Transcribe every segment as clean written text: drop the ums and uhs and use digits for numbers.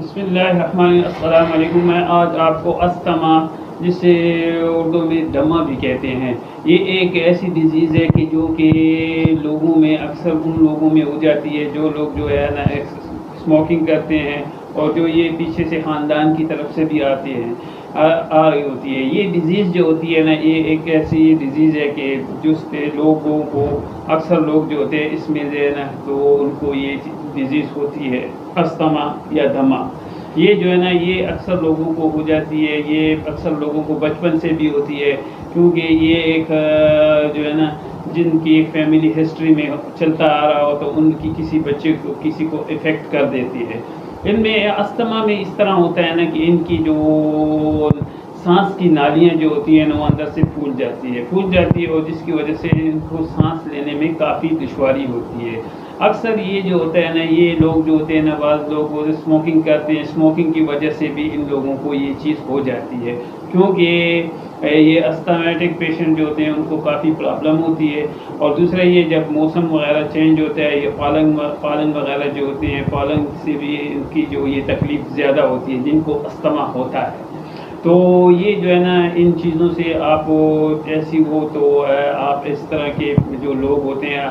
بسم اللہ الرحمن الرحیم۔ السلام علیکم۔ میں آج آپ کو استما، جسے اردو میں دمہ بھی کہتے ہیں، یہ ایک ایسی ڈیزیز ہے کہ جو کہ لوگوں میں اکثر ان لوگوں میں ہو جاتی ہے جو لوگ جو ہے نا اسموکنگ کرتے ہیں، اور جو یہ پیچھے سے خاندان کی طرف سے بھی آتے ہیں آ رہی ہوتی ہے۔ یہ ڈیزیز جو ہوتی ہے نا، یہ ایک ایسی ڈیزیز ہے کہ جس سے لوگوں کو اکثر لوگ جو ہوتے ہیں اس میں جو ہے نا تو ان کو یہ ڈیزیز ہوتی ہے استما یا دمہ۔ یہ جو ہے نا یہ اکثر لوگوں کو ہو جاتی ہے، یہ اکثر لوگوں کو بچپن سے بھی ہوتی ہے، کیونکہ یہ ایک جو ہے نا جن کی فیملی ہسٹری میں چلتا آ رہا ہو تو ان کی کسی بچے کو کسی کو افیکٹ کر دیتی ہے۔ ان میں استما میں اس طرح ہوتا ہے نا کہ ان کی جو سانس کی نالیاں جو ہوتی ہیں نا وہ اندر سے پھول جاتی ہے اور جس کی وجہ سے ان کو سانس لینے میں کافی دشواری ہوتی ہے۔ اکثر یہ جو ہوتا ہے نا، یہ لوگ جو ہوتے ہیں نا، بعض لوگ وہ اسموکنگ کرتے ہیں، اسموکنگ کی وجہ سے بھی ان لوگوں کو یہ چیز ہو جاتی ہے، کیونکہ یہ استھمیٹک پیشنٹ جو ہوتے ہیں ان کو کافی پرابلم ہوتی ہے۔ اور دوسرا یہ جب موسم وغیرہ چینج ہوتا ہے، یہ پالن وغیرہ جو ہوتے ہیں، پالن سے بھی ان کی جو یہ تکلیف زیادہ ہوتی ہے جن کو استما ہوتا ہے۔ تو یہ جو ہے نا ان چیزوں سے آپ ایسی ہو تو آپ اس طرح کے جو لوگ ہوتے ہیں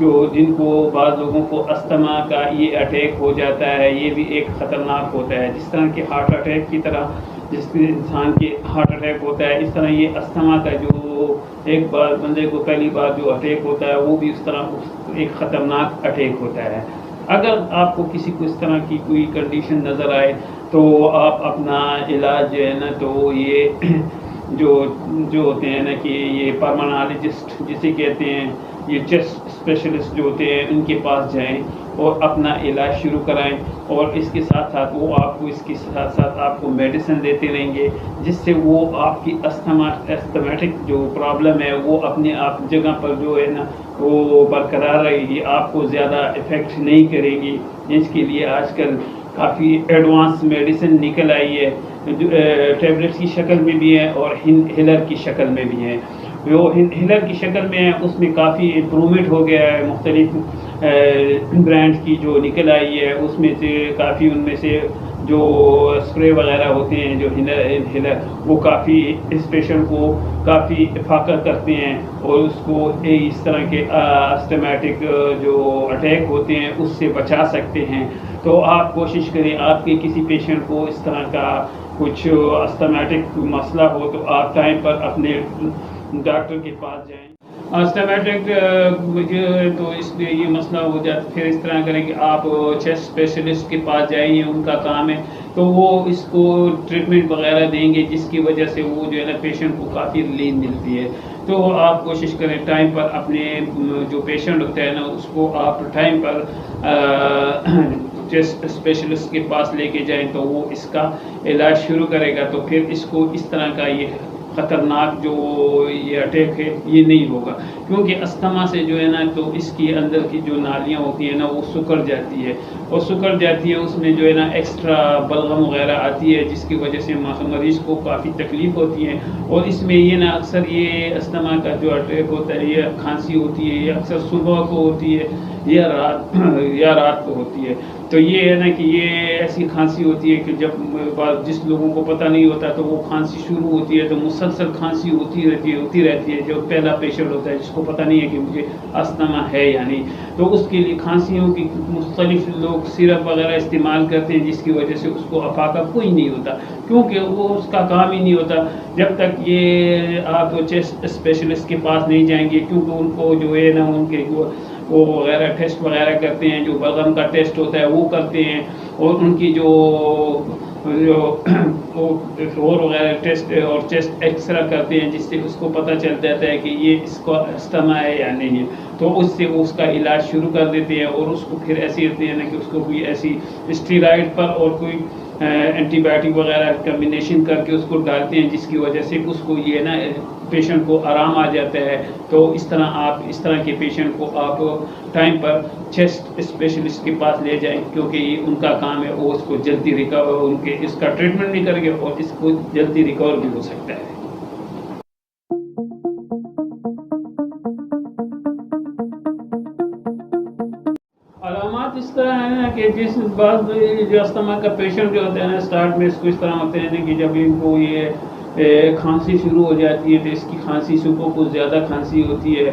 جو جن کو بعض لوگوں کو استما کا یہ اٹیک ہو جاتا ہے، یہ بھی ایک خطرناک ہوتا ہے، جس طرح کہ ہارٹ اٹیک کی طرح جس انسان کے ہارٹ اٹیک ہوتا ہے، اس طرح یہ استما کا جو ایک بار بندے کو پہلی بار جو اٹیک ہوتا ہے وہ بھی اس طرح ایک خطرناک اٹیک ہوتا ہے۔ اگر آپ کو کسی کو اس طرح کی کوئی کنڈیشن نظر آئے تو آپ اپنا علاج جو ہے نا تو یہ جو ہوتے ہیں نا کہ یہ پرمانالوجسٹ جسے کہتے ہیں، یہ چیسٹ اسپیشلسٹ جو ہوتے ہیں ان کے پاس جائیں اور اپنا علاج شروع کرائیں، اور اس کے ساتھ ساتھ وہ آپ کو اس کے ساتھ ساتھ آپ کو میڈیسن دیتے رہیں گے، جس سے وہ آپ کی استھمیٹک جو پرابلم ہے وہ اپنے آپ جگہ پر جو ہے نا وہ برقرار رہے گی، آپ کو زیادہ افیکٹ نہیں کرے گی۔ اس کے لیے آج کل کافی ایڈوانس میڈیسن نکل آئی ہے، جو ٹیبلٹس کی شکل میں بھی ہے اور ہیلر کی شکل میں بھی ہے۔ جو ہیلر کی شکل میں ہے اس میں کافی امپرومنٹ ہو گیا ہے، مختلف برانڈ کی جو نکل آئی ہے اس میں سے کافی، ان میں سے جو اسپرے وغیرہ ہوتے ہیں جو ہیلر وہ کافی اس پیشنٹ کو کافی افاقہ کرتے ہیں اور اس کو اس طرح کے استھمیٹک جو اٹیک ہوتے ہیں اس سے بچا سکتے ہیں۔ تو آپ کوشش کریں، آپ کے کسی پیشنٹ کو اس طرح کا کچھ استھمیٹک مسئلہ ہو تو آپ ٹائم پر اپنے ڈاکٹر کے پاس جائیں۔ استھمیٹک تو اس لیے یہ مسئلہ ہو جاتا، پھر اس طرح کریں کہ آپ چیسٹ اسپیشلسٹ کے پاس جائیں، ان کا کام ہے تو وہ اس کو ٹریٹمنٹ وغیرہ دیں گے، جس کی وجہ سے وہ جو ہے نا پیشنٹ کو کافی ریلیف ملتی ہے۔ تو آپ کوشش کریں ٹائم پر اپنے جو پیشنٹ ہوتا ہے نا اس کو آپ ٹائم پر چیسٹ اسپیشلسٹ کے پاس لے کے جائیں تو وہ اس کا علاج شروع کرے گا، تو پھر اس کو اس طرح کا یہ خطرناک جو یہ اٹیک ہے یہ نہیں ہوگا، کیونکہ استما سے جو ہے نا تو اس کی اندر کی جو نالیاں ہوتی ہیں نا وہ سکڑ جاتی ہے، اور سکڑ جاتی ہے اس میں جو ہے نا ایکسٹرا بلغم وغیرہ آتی ہے، جس کی وجہ سے مریض کو کافی تکلیف ہوتی ہے۔ اور اس میں یہ نا اکثر یہ استما کا جو اٹیک ہوتا ہے، یہ کھانسی ہوتی ہے، یہ اکثر صبح کو ہوتی ہے یا رات کو ہوتی ہے۔ تو یہ ہے نا کہ یہ ایسی کھانسی ہوتی ہے کہ جب جس لوگوں کو پتہ نہیں ہوتا تو وہ کھانسی شروع ہوتی ہے تو مسلسل کھانسی ہوتی رہتی ہے جو پہلا پیشنٹ ہوتا ہے جس کو پتہ نہیں ہے کہ مجھے استما ہے یا نہیں، تو اس کے لیے کھانسیوں کی مختلف لوگ سیرپ وغیرہ استعمال کرتے ہیں، جس کی وجہ سے اس کو افاقہ کوئی نہیں ہوتا، کیونکہ وہ اس کا کام ہی نہیں ہوتا جب تک یہ آپ چیسٹ اسپیشلسٹ کے پاس نہیں جائیں گے، کیونکہ ان کو جو ہے نا ان کے وہ وغیرہ ٹیسٹ وغیرہ کرتے ہیں، جو بلغم کا ٹیسٹ ہوتا ہے وہ کرتے ہیں، اور ان کی جو اور وغیرہ ٹیسٹ اور چیسٹ ایکسرا کرتے ہیں، جس سے اس کو پتہ چل جاتا ہے کہ یہ اس کو استما ہے یا نہیں ہے، تو اس سے وہ اس کا علاج شروع کر دیتے ہیں، اور اس کو پھر ایسی ہوتی ہے نا کہ اس کو کوئی ایسی اسٹیرائڈ پر اور کوئی اینٹی بایوٹک وغیرہ کمبینیشن کر کے اس کو ڈالتے ہیں، جس کی وجہ سے اس کو یہ نا پیشنٹ کو آرام آ جاتا ہے۔ تو اس طرح کے پیشنٹ کو آپ ٹائم پر چیسٹ اسپیشلسٹ کے پاس لے جائیں، کیونکہ یہ ان کا کام ہے، وہ اس کو جلدی اس کا ٹریٹمنٹ بھی کریں گے اور اس کو جلدی ریکور بھی ہو سکتا ہے۔ علامات اس طرح ہیں نا کہ جس بعض جو استما کا پیشنٹ جو ہوتا ہے نا اسٹارٹ میں اس کو اس طرح ہوتے ہیں نا کہ جب ان کو یہ کھانسی شروع ہو جاتی ہے تو اس کی کھانسی صبح کو زیادہ کھانسی ہوتی ہے،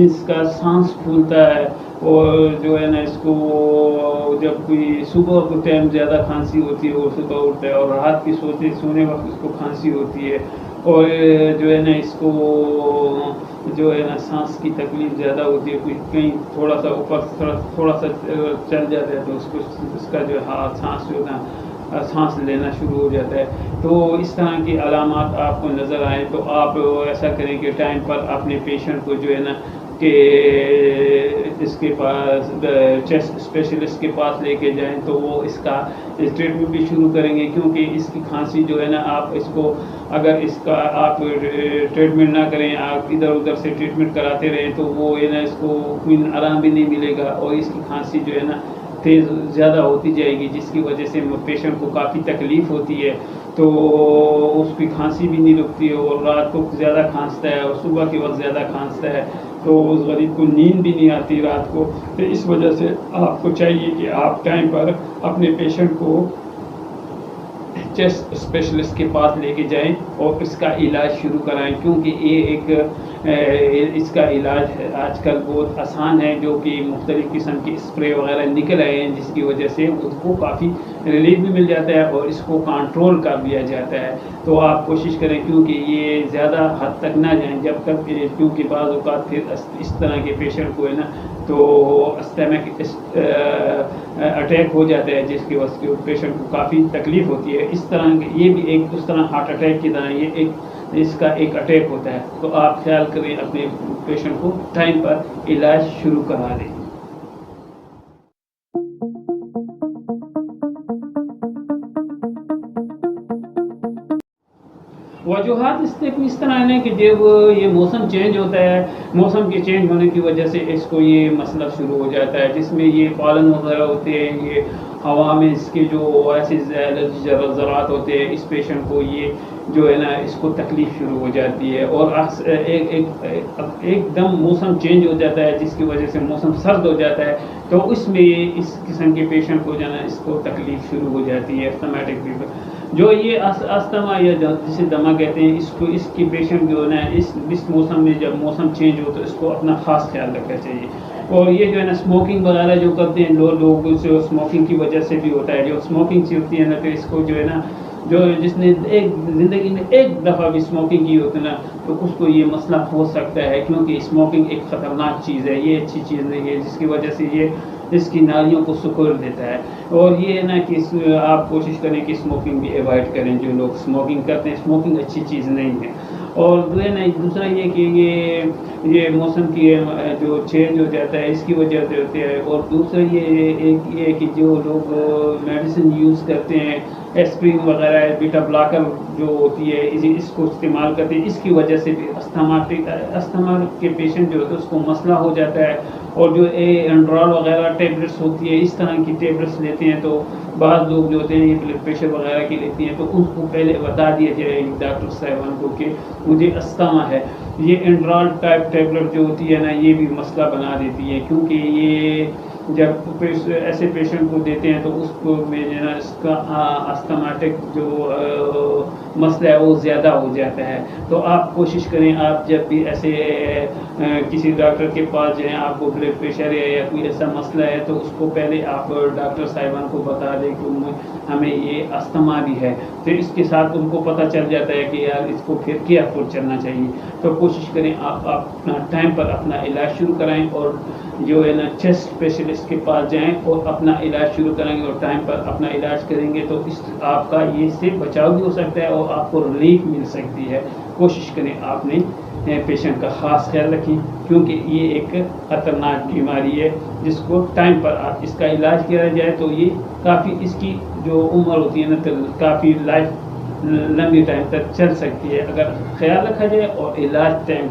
اس کا سانس پھولتا ہے، اور جو ہے نا اس کو جب کوئی صبح کو ٹائم زیادہ کھانسی ہوتی ہے وہ صبح اٹھتا ہے، اور رات کی سونے وقت اس کو کھانسی ہوتی ہے، اور جو ہے نا اس کو جو ہے نا سانس کی تکلیف زیادہ ہوتی ہے، کوئی کہیں تھوڑا سا اوپر تھوڑا سا چل جاتا ہے تو اس کا جو ہے سانس جو ہے نا سانس لینا شروع ہو جاتا ہے۔ تو اس طرح کی علامات آپ کو نظر آئیں تو آپ ایسا کریں کہ ٹائم پر اپنے پیشنٹ کو جو ہے نا کہ اس کے پاس چیسٹ اسپیشلسٹ کے پاس لے کے جائیں تو وہ اس کا ٹریٹمنٹ بھی شروع کریں گے، کیونکہ اس کی کھانسی جو ہے نا آپ اس کو اگر اس کا آپ ٹریٹمنٹ نہ کریں، آپ ادھر ادھر سے ٹریٹمنٹ کراتے رہیں تو وہ ہے نا اس کو کوئی آرام بھی نہیں ملے گا، اور اس کی کھانسی جو ہے نا تیز زیادہ ہوتی جائے گی، جس کی وجہ سے پیشنٹ کو کافی تکلیف ہوتی ہے، تو اس کی کھانسی بھی نہیں رکتی ہے، اور رات کو زیادہ کھانستا ہے اور صبح کے وقت زیادہ کھانستا ہے، تو اس غریب کو نیند بھی نہیں آتی رات کو۔ تو اس وجہ سے آپ کو چاہیے کہ آپ ٹائم پر اپنے پیشنٹ کو چیسٹ اسپیشلسٹ کے پاس لے کے جائیں اور اس کا علاج شروع کرائیں، کیونکہ یہ ایک اس کا علاج آج کل بہت آسان ہے، جو کہ مختلف قسم کی اسپرے وغیرہ نکل آئے ہیں، جس کی وجہ سے اس کو کافی ریلیف بھی مل جاتا ہے اور اس کو کنٹرول کر دیا جاتا ہے۔ تو آپ کوشش کریں کیونکہ یہ زیادہ حد تک نہ جائیں جب تک، کیونکہ بعض اوقات پھر اس طرح کے پیشنٹ کو ہے نا تو اسٹمک اٹیک ہو جاتا ہے، جس کی وجہ سے پیشنٹ کو کافی تکلیف ہوتی ہے۔ اس طرح یہ بھی ایک اس طرح ہارٹ اٹیک کی طرح یہ اس کا ایک اٹیک ہوتا ہے، تو آپ خیال کریں اپنے پیشنٹ کو ٹائم پر علاج شروع کرا دیں۔ وجوہات اس طرح ہیں کہ جب یہ موسم چینج ہوتا ہے، موسم کے چینج ہونے کی وجہ سے اس کو یہ مسئلہ شروع ہو جاتا ہے، جس میں یہ پالن وغیرہ ہوتے ہیں، یہ ہوا میں اس کے جو ایسے ذرات ہوتے ہیں، اس پیشنٹ کو یہ جو ہے نا اس کو تکلیف شروع ہو جاتی ہے، اور ایک دم موسم چینج ہو جاتا ہے، جس کی وجہ سے موسم سرد ہو جاتا ہے، تو اس میں اس قسم کے پیشنٹ کو جو ہے نا اس کو تکلیف شروع ہو جاتی ہے، اسٹمیٹک فیور۔ جو یہ استما یا جسے دمہ کہتے ہیں، اس کی پیشنٹ جو ہے نا اس موسم میں جب موسم چینج ہو تو اس کو اپنا خاص خیال رکھنا چاہیے۔ اور یہ جو ہے نا اسموکنگ وغیرہ جو کرتے ہیں لوگ اسموکنگ کی وجہ سے بھی ہوتا ہے، جو اسموکنگ سے ہوتی ہے نا تو اس کو جو ہے نا جس نے زندگی میں ایک دفعہ بھی اسموکنگ کی ہوتی ہے نا تو اس کو یہ مسئلہ ہو سکتا ہے، کیونکہ اسموکنگ ایک خطرناک چیز ہے، یہ اچھی چیز نہیں ہے، جس کی وجہ سے یہ اس کی نالیوں کو سکڑ دیتا ہے۔ اور یہ ہے نا کہ آپ کوشش کریں کہ اسموکنگ بھی ایوائڈ کریں، جو لوگ اسموکنگ کرتے ہیں، اسموکنگ اچھی چیز نہیں ہے۔ اور جو ہے نا دوسرا یہ کہ یہ موسم کی جو چینج ہو جاتا ہے اس کی وجہ سے ہوتے ہیں، اور دوسرا یہ کہ جو لوگ میڈیسن یوز کرتے ہیں، ایسپرین وغیرہ بیٹا بلاکر جو ہوتی ہے اس کو استعمال کرتے ہیں، اس کی وجہ سے بھی استھما کے پیشنٹ جو ہوتے ہیں اس کو مسئلہ ہو جاتا ہے۔ اور جو اینڈرال وغیرہ ٹیبلٹس ہوتی ہے، اس طرح کی ٹیبلٹس لیتے ہیں تو بعض لوگ جو ہوتے ہیں یہ بلڈ پریشر وغیرہ کی لیتے ہیں، تو ان کو پہلے بتا دیا جائے ڈاکٹر صاحبان کو کہ مجھے استھما ہے۔ یہ اینڈرال ٹائپ ٹیبلٹ جو ہوتی ہے نا یہ بھی مسئلہ بنا دیتی ہے، کیونکہ یہ جب ایسے پیشنٹ کو دیتے ہیں تو اس کو میں جو ہے نا اس کا استھمیٹک جو مسئلہ ہے وہ زیادہ ہو جاتا ہے۔ تو آپ کوشش کریں آپ جب بھی ایسے کسی ڈاکٹر کے پاس جائیں، آپ کو بلڈ پریشر ہے یا کوئی ایسا مسئلہ ہے تو اس کو پہلے آپ ڈاکٹر صاحبان کو بتا دیں کہ ہمیں یہ استھما بھی ہے، پھر اس کے ساتھ ان کو پتہ چل جاتا ہے کہ یار اس کو پھر کیئرفل چلنا چاہیے۔ تو کوشش کریں آپ اپنا ٹائم پر اپنا علاج شروع کرائیں، اور جو ہے نا چیسٹ اسپیشلسٹ کے پاس جائیں اور اپنا علاج شروع کریں گے اور ٹائم پر اپنا علاج کریں گے تو آپ کا یہ سے بچاؤ بھی ہو سکتا ہے اور آپ کو ریلیف مل سکتی ہے۔ کوشش کریں آپ نے پیشنٹ کا خاص خیال رکھیں، کیونکہ یہ ایک خطرناک بیماری ہے جس کو ٹائم پر آپ اس کا علاج کیا جائے تو یہ کافی اس کی جو عمر ہوتی ہے نا تو کافی لائف لمبی ٹائم تک چل سکتی ہے، اگر خیال رکھا جائے اور علاج ٹائم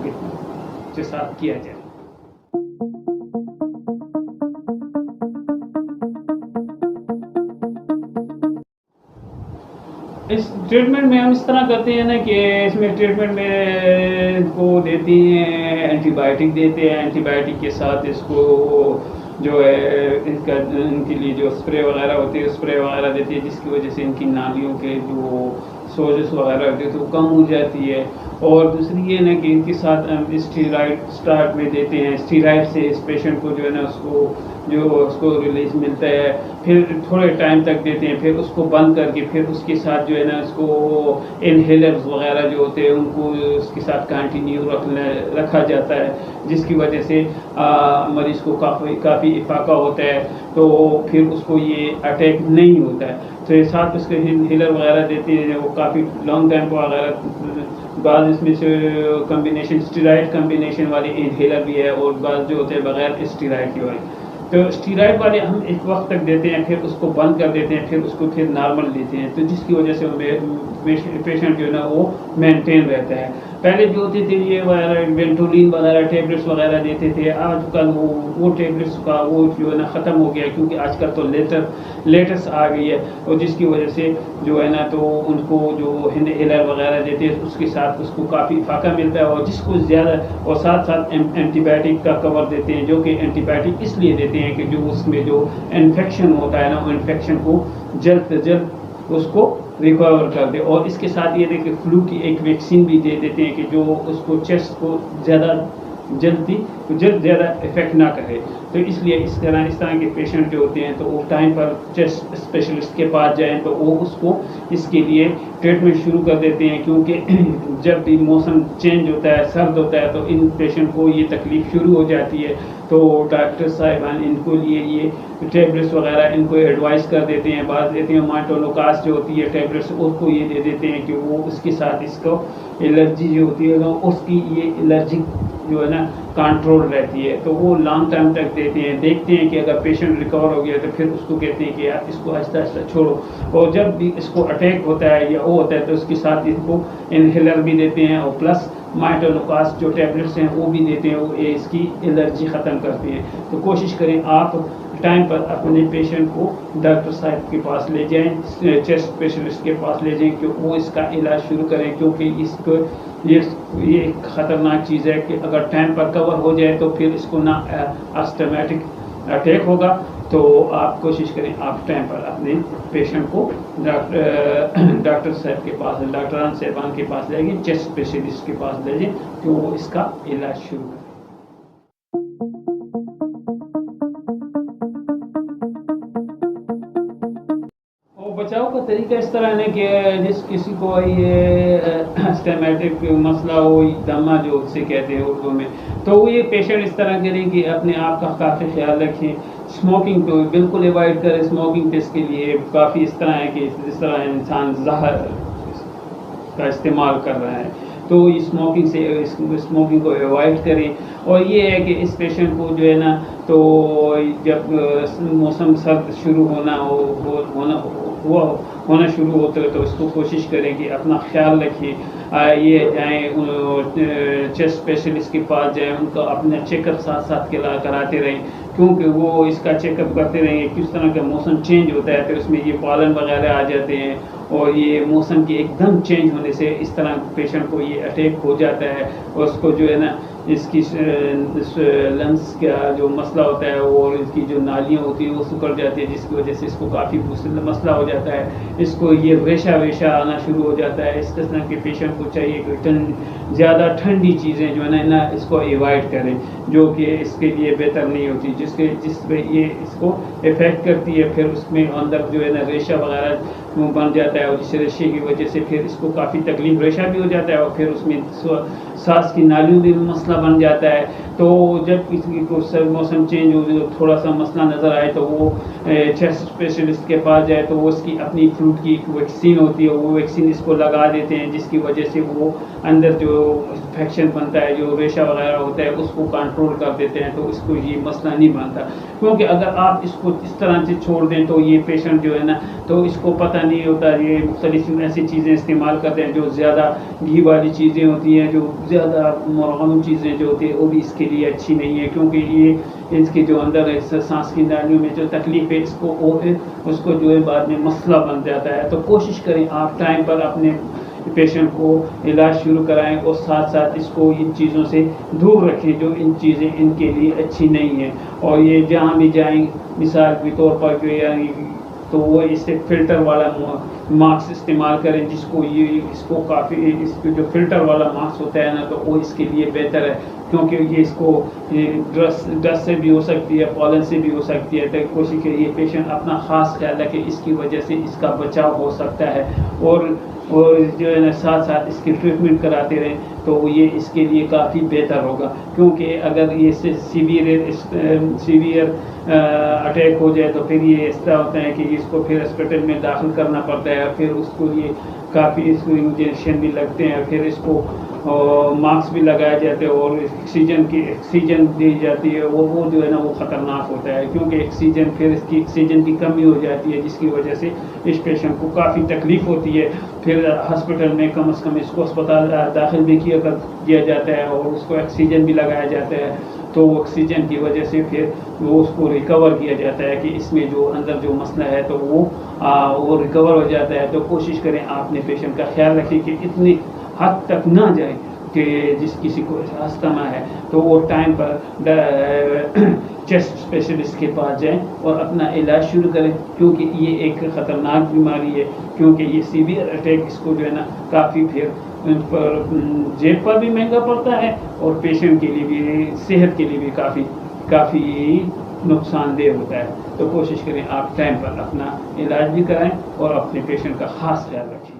کے ساتھ کیا جائے۔ اس ٹریٹمنٹ میں ہم اس طرح کرتے ہیں نا کہ اس میں ٹریٹمنٹ میں کو دیتی ہیں اینٹی بائیوٹک دیتے ہیں، اینٹی بائیوٹک کے ساتھ اس کو جو ہے ان کے لیے جو اسپرے وغیرہ ہوتی ہے اسپرے وغیرہ دیتی ہے، جس کی وجہ سے ان کی نالیوں کے جو سوزس وغیرہ ہوتی ہے تو کم ہو جاتی ہے. اور دوسری یہ نا کہ ان کے ساتھ ہم اسٹیرائڈ اسٹارٹ میں دیتے ہیں. اسٹیرائڈ سے اس پیشنٹ کو جو ہے نا اس کو ریلیز ملتا ہے، پھر تھوڑے ٹائم تک دیتے ہیں، پھر اس کو بند کر کے پھر اس کے ساتھ جو ہے نا اس کو انہیلرز وغیرہ جو ہوتے ہیں ان کو اس کے ساتھ کنٹینیو رکھا جاتا ہے، جس کی وجہ سے مریض کو کافی افاقہ ہوتا ہے، تو پھر اس کو یہ اٹیک نہیں ہوتا ہے. تو یہ ساتھ اس کے انہیلر وغیرہ دیتے ہیں، وہ کافی لانگ ٹائم وغیرہ. بعض اس میں سے کمبینیشن اسٹیرائڈ کمبینیشن والے انہیلر بھی ہے، اور بعض جو ہوتے ہیں بغیر اسٹیرائڈ کے والے. تو اسٹیرائڈ والے ہم ایک وقت تک دیتے ہیں، پھر اس کو بند کر دیتے ہیں، پھر اس کو پھر نارمل دیتے ہیں، تو جس کی وجہ سے پیشنٹ جو ہے نا وہ مینٹین رہتا ہے. پہلے جو ہوتے تھے یہ وغیرہ وینٹولین وغیرہ ٹیبلٹس وغیرہ دیتے تھے، آج کل وہ ٹیبلٹس کا وہ جو ہے نا ختم ہو گیا، کیونکہ آج کل تو لیٹسٹ آ گئی ہے، اور جس کی وجہ سے جو ہے نا تو ان کو جو انہیلر وغیرہ دیتے ہیں اس کے ساتھ اس کو کافی فائدہ ملتا ہے، اور جس کو زیادہ اور ساتھ اینٹی بائیوٹک کا کور دیتے ہیں، جو کہ اینٹی بائیوٹک اس لیے دیتے ہیں کہ جو اس میں جو انفیکشن ہوتا ہے نا وہ انفیکشن کو جلد سے جلد اس کو ریکور کر دے. اور اس کے ساتھ یہ کہ فلو کی ایک ویکسین بھی دے دیتے ہیں کہ جو اس کو چیسٹ کو جلد زیادہ افیکٹ نہ کرے. تو اس لیے اس طرح کے پیشنٹ جو ہوتے ہیں تو وہ ٹائم پر چیسٹ اسپیشلسٹ کے پاس جائیں تو وہ اس کے لیے ٹریٹمنٹ شروع کر دیتے ہیں، کیونکہ جب بھی موسم چینج ہوتا ہے، سرد ہوتا ہے، تو ان پیشنٹ کو یہ تکلیف شروع ہو جاتی ہے. تو ڈاکٹر صاحبان ان کو لیے یہ ٹیبلٹس وغیرہ ان کو ایڈوائز کر دیتے ہیں. بعض دیتے ہیں مانٹونوکاس جو ہوتی ہے ٹیبلٹس، اس کو یہ دے دیتے ہیں کہ وہ اس کے ساتھ اس کو الرجی جو ہوتی ہے اس کی یہ الرجی جو ہے نا کنٹرول رہتی ہے، تو وہ لانگ ٹائم تک دیتے ہیں. دیکھتے ہیں کہ اگر پیشنٹ ریکور ہو گیا تو پھر اس کو کہتے ہیں کہ یار اس کو آہستہ آہستہ چھوڑو. اور جب بھی اس کو اٹیک ہوتا ہے یا وہ ہوتا ہے تو اس کے ساتھ اس کو انہیلر بھی دیتے ہیں، اور پلس مائٹونوکاس جو ٹیبلٹس ہیں وہ بھی دیتے ہیں، وہ اس کی الرجی ختم کرتے ہیں. تو کوشش کریں آپ ٹائم پر اپنے پیشنٹ کو ڈاکٹر صاحب کے پاس لے جائیں، چیسٹ اسپیشلسٹ کے پاس لے جائیں کہ وہ اس کا علاج شروع کریں، کیونکہ اس کو یہ ایک خطرناک چیز ہے کہ اگر ٹائم پر کور ہو جائے تو پھر اس کو نہ اسٹمیٹک اٹیک ہوگا. تو آپ کوشش کریں آپ ٹائم پر اپنے پیشنٹ کو ڈاکٹر صاحب کے پاس ڈاکٹران صاحبان کے پاس لے جائیں، چیسٹ اسپیشلسٹ کے پاس لے جائیں کہ وہ اس کا علاج شروع کریں. بچاؤ کا طریقہ اس طرح ہے کہ جس کسی کو یہ اسٹیمیٹک مسئلہ ہو، دمہ جو اسے کہتے ہیں اردو میں، تو وہ یہ پیشنٹ اس طرح کریں کہ اپنے آپ کا کافی خیال رکھیں. اسموکنگ کو بالکل اوائڈ کریں. اسموکنگ اس کے لیے کافی اس طرح ہے کہ جس طرح انسان زہر کا استعمال کر رہا ہے، تو اسموکنگ کو اوائڈ کریں. اور یہ ہے کہ اس پیشنٹ کو جو ہے نا تو جب موسم سرد شروع ہونا شروع ہوتا ہے تو اس کو کوشش کریں کہ اپنا خیال رکھیں. یہ جائیں چیسٹ اسپیشلسٹ کے پاس جائیں، ان کا اپنا چیک اپ ساتھ کراتے رہیں، کیونکہ وہ اس کا چیک اپ کرتے رہیں. کس طرح کا موسم چینج ہوتا ہے پھر اس میں یہ پالن وغیرہ آ جاتے ہیں، اور یہ موسم کے ایک دم چینج ہونے سے اس طرح پیشنٹ کو یہ اٹیک ہو جاتا ہے، اور اس کو جو ہے نا اس کی لنگس کا جو مسئلہ ہوتا ہے اور اس کی جو نالیاں ہوتی ہیں وہ سکڑ جاتی ہے، جس کی وجہ سے اس کو کافی مسئلہ ہو جاتا ہے. اس کو یہ ریشہ آنا شروع ہو جاتا ہے. اس طرح کے پیشنٹ کو چاہیے کہ زیادہ ٹھنڈی چیزیں جو ہے نا اس کو ایوائڈ کریں، جو کہ اس کے لیے بہتر نہیں ہوتی، جس میں یہ اس کو افیکٹ کرتی ہے. پھر اس میں اندر جو ہے نا ریشہ وغیرہ بن جاتا ہے، اور جس ریشے کی وجہ سے پھر اس کو کافی تکلیف، ریشہ بھی ہو جاتا ہے، اور پھر اس میں سانس کی نالیوں میں مسئلہ بن جاتا ہے. تو جب کسی کو موسم چینج ہو تھوڑا سا مسئلہ نظر آئے تو وہ چیسٹ اسپیشلسٹ کے پاس جائے، تو وہ اس کی اپنی فلوٹ کی ویکسین ہوتی ہے، وہ ویکسین اس کو لگا دیتے ہیں، جس کی وجہ سے وہ اندر جو انفیکشن بنتا ہے، جو ریشہ وغیرہ ہوتا ہے اس کو کنٹرول کر دیتے ہیں. تو اس کو یہ مسئلہ نہیں بنتا، کیونکہ اگر آپ اس کو اس طرح سے چھوڑ دیں تو یہ پیشنٹ جو ہے نا تو اس کو پتہ نہیں ہوتا. یہ مختلف ایسی چیزیں استعمال کرتے ہیں جو زیادہ گھی والی چیزیں ہوتی ہیں، جو زیادہ مرغن چیزیں جو ہوتی ہیں، وہ بھی اس کے لیے اچھی نہیں ہے، کیونکہ یہ اس کے جو اندر سانس کی نالیوں میں جو تکلیف ہے اس کو جو ہے بعد میں مسئلہ بن جاتا ہے. تو کوشش کریں آپ ٹائم پر اپنے پیشنٹ کو علاج شروع کرائیں اور ساتھ ساتھ اس کو ان چیزوں سے دور رکھیں جو ان چیزیں ان کے لیے اچھی نہیں ہیں. اور یہ جہاں بھی جائیں مثال کے طور پر تو وہ اس سے فلٹر والا ماسک استعمال کریں جس کو اس کو کافی اس کو جو فلٹر والا ماسک ہوتا ہے نا تو وہ اس کے لیے بہتر ہے کیونکہ یہ اس کو ڈسٹ سے بھی ہو سکتی ہے پالن سے بھی ہو سکتی ہے. تو کوشش کریے پیشنٹ اپنا خاص خیال رکھے اس کی وجہ سے اس کا بچاؤ ہو سکتا ہے اور جو ہے نا ساتھ ساتھ اس کی ٹریٹمنٹ کراتے رہیں تو یہ اس کے لیے کافی بہتر ہوگا. کیونکہ اگر یہ سیویئر اٹیک ہو جائے تو پھر یہ اس طرح ہوتا ہے کہ اس کو پھر ہاسپٹل میں داخل کرنا پڑتا ہے. پھر اس کو یہ کافی اس کو انجیکشن بھی لگتے ہیں پھر اس کو ماسک بھی لگائے جاتے ہیں اور آکسیجن دی جاتی ہے وہ جو ہے نا وہ خطرناک ہوتا ہے کیونکہ آکسیجن پھر اس کی آکسیجن کی کمی ہو جاتی ہے جس کی وجہ سے اس پیشنٹ کو کافی تکلیف ہوتی ہے. پھر ہاسپٹل میں کم از کم اس کو اسپتال داخل بھی کیا جاتا ہے اور اس کو آکسیجن بھی لگایا جاتا ہے تو وہ آکسیجن کی وجہ سے پھر وہ اس کو ریکور کیا جاتا ہے کہ اس میں جو اندر جو مسئلہ ہے تو وہ ریکور ہو جاتا ہے. تو کوشش کریں آپ اپنے پیشنٹ کا خیال رکھیں کہ اتنی حد تک نہ جائے کہ جس کسی کو استما ہے تو وہ ٹائم پر چیسٹ اسپیشلسٹ کے پاس جائیں اور اپنا علاج شروع کریں کیونکہ یہ ایک خطرناک بیماری ہے. کیونکہ یہ سیویئر اٹیک اس کو جو ہے نا کافی پھر ان پر جیب پر بھی مہنگا پڑتا ہے اور پیشنٹ کے لیے بھی صحت کے لیے بھی کافی نقصان دہ ہوتا ہے. تو کوشش کریں آپ ٹائم پر اپنا علاج بھی کرائیں اور اپنے پیشنٹ کا خاص خیال رکھیں.